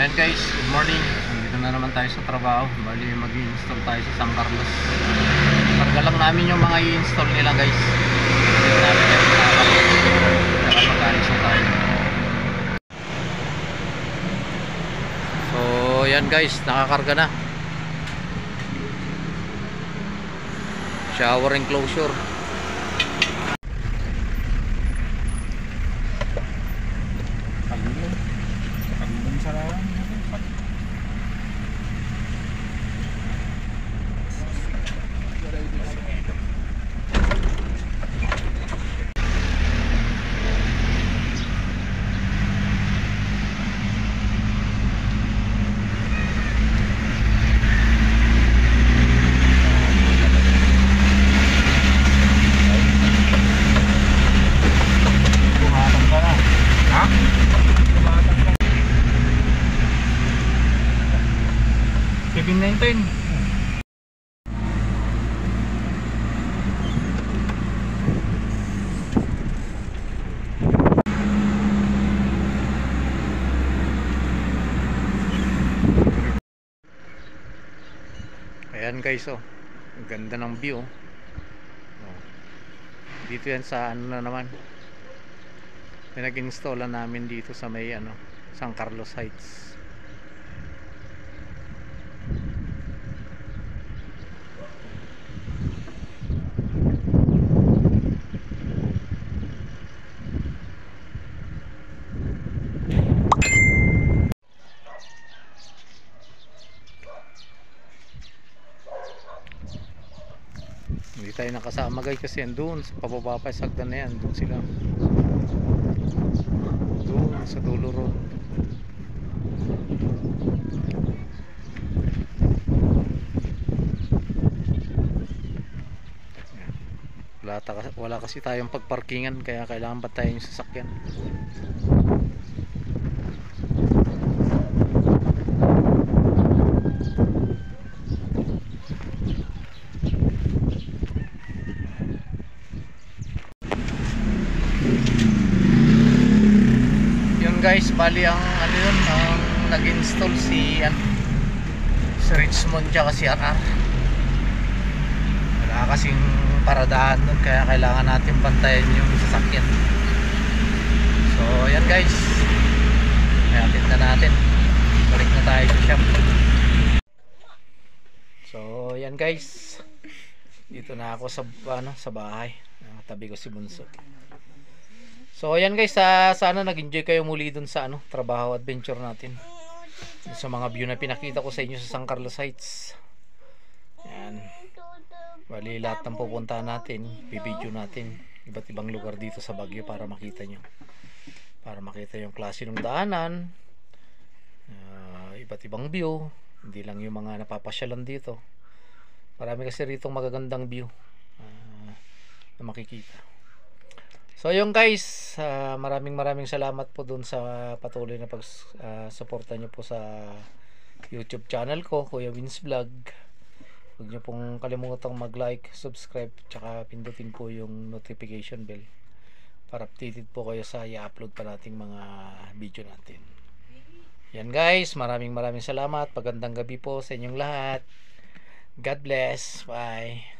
Ayan guys, good morning. Dito na naman tayo sa trabaho. Bali mag-i-install tayo sa San Carlos. Karga lang namin yung mga i-install nila guys. Dito namin yung mag-alis na tayo. So ayan guys, nakakarga na. Shower enclosure. Kevin 19. Ayan guys, oh. Ang ganda ng view. Oh. Dito yan sa ano na naman. Pinag-installan namin dito sa may ano, San Carlos Heights. Hindi tayo nakasama guys kasi yan doon sa pababa pa sa hagdan na yan, doon sila doon sa dulo road. Wala kasi tayong pagparkingan kaya kailangan bantayan yung sasakyan. Guys, bali ang ano yun, ang nag-install si Richmond tsaka si RR. Wala kasing paradahan nun kaya kailangan natin bantayan yung sasakyan. So ayan guys, hayatid na natin, balik na tayo sa shop. So ayan guys, dito na ako sa sa bahay, tabi ko si Bunso. So ayan guys, sana nag-enjoy kayo muli dun sa trabaho adventure natin. Sa mga view na pinakita ko sa inyo sa San Carlos Heights. Ayan. Bali lahat ng pupuntahan natin, bibidyo natin iba't ibang lugar dito sa Baguio para makita nyo. Para makita yung klase ng daanan, iba't ibang view, hindi lang yung mga napapasyalan dito. Marami kasi rito magagandang view na makikita. So yung guys, maraming salamat po dun sa patuloy na pag-suporta nyo po sa YouTube channel ko, Kuya Wins Vlog. Huwag nyo pong kalimutang mag-like, subscribe, tsaka pindutin po yung notification bell para updated po kayo sa i-upload pa nating mga video natin. Yan guys, maraming salamat. Magandang gabi po sa inyong lahat. God bless. Bye.